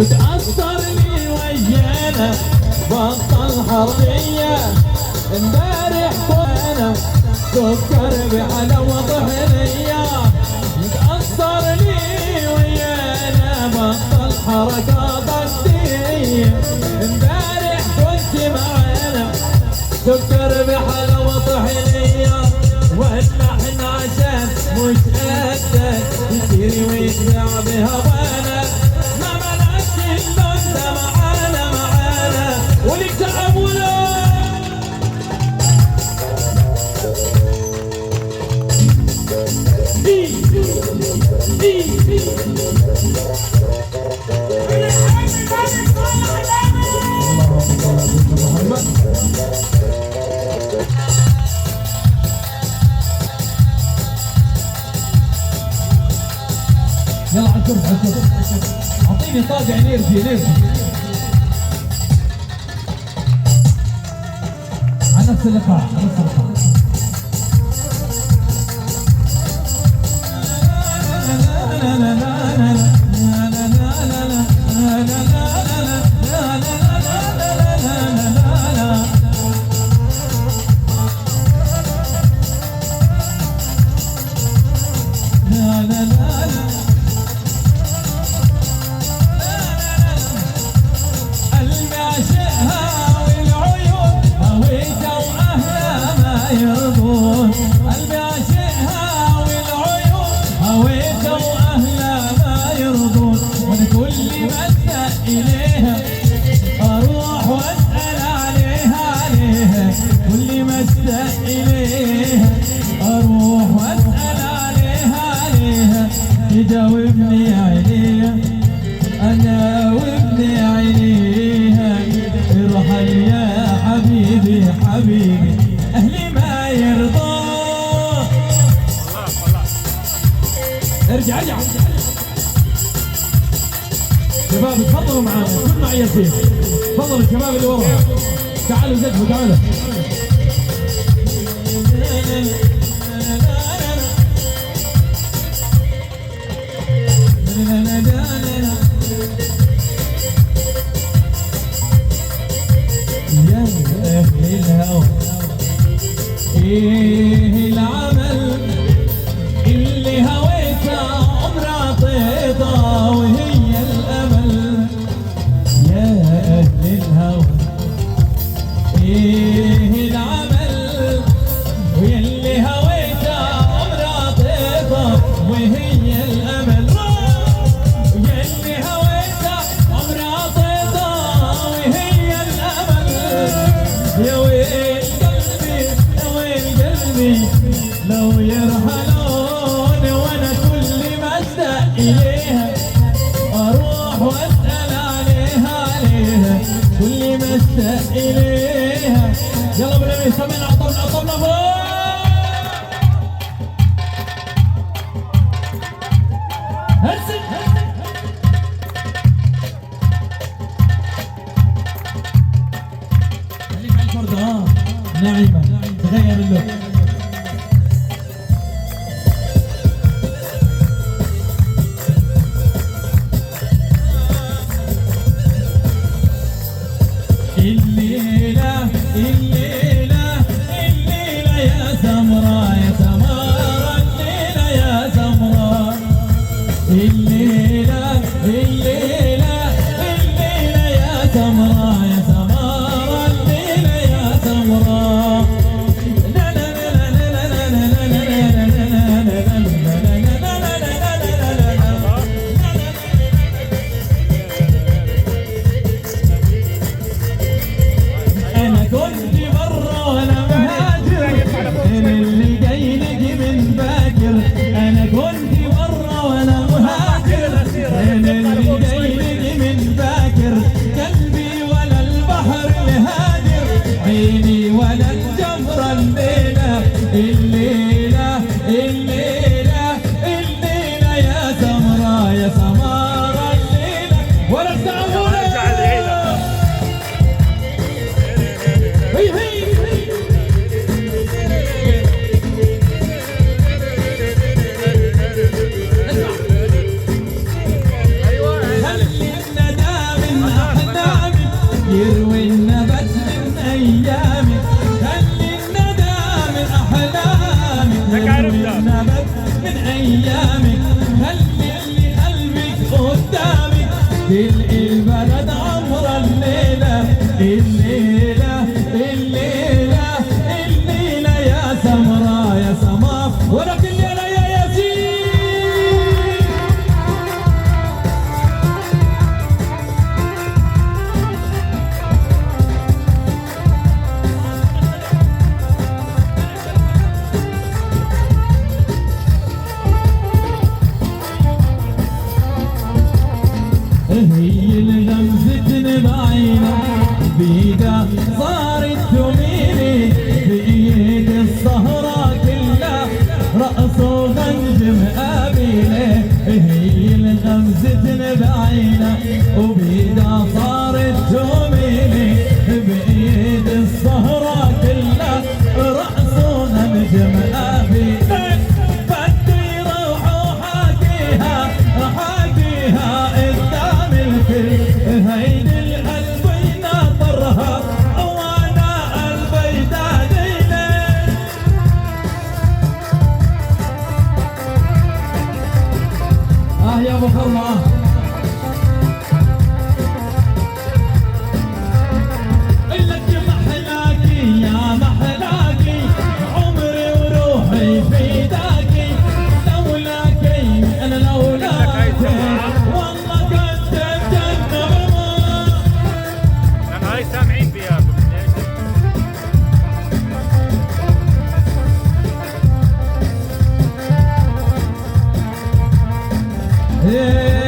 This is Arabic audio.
متأثر لي ويانا بطل حرية امبارح وانا سكر بحلاوة طحنية متأثر لي ويانا بطل حركات الدنيا امبارح كنت معانا سكر بحلاوة طحنية واللحن عشان مش قدك يصير ويتباع بهوانا ما ملكش اللون ده معانا وليك تعبونا يلا على الكرسي اعطيني طاقة انرجي على نفس اللقاء جاوبني عينيها انا وابني عينيها ارحل يا حبيبي اهلي ما يرضى ارجع شباب تفضلوا معانا كل معي ياسين تفضلوا الشباب اللي ورا تعالوا زقفوا تعالوا يا أهل الهوى إيه العمل اللي هويته عمره طيطة وهي الأمل يا أهل الهوى إيه العمل واللي هويته عمره طيطة وهي الأمل يا ويل قلبي لو يرحلون وانا كل ما اشتاق اليها اروح واسال عليها كل ما اشتاق اليها يلا بالنبي سمعنا عطرنا فوق ناعمة تغير اللون الليلة يا سمراء الليلة يا سمراء الليلة يا سمراء الليلة يا سمراء أنا كنت برا وأنا مهاجر أنا اللي جاي لك من باكر أنا كنت برا وأنا مهاجر أنا اللي جاي هي الغمزة بعينه بيده صارت تميلي بإيد الصهرة كلها رأسه غنجم قابله هي الغمزة بعينه وبيده صارت تميلي بإيد الصهرة كلها رأسه غنجم قابله بدي روح وحاكيها حاكيها قدام الكل هيدي القلب يناطرها وانا قلبي داديني يا ابو خلة لك محلاكي يا محلاكي عمري وروحي فداكي لولاكي انا لولاكي والله كنت بجنب انا هاي سامعين فيها ليش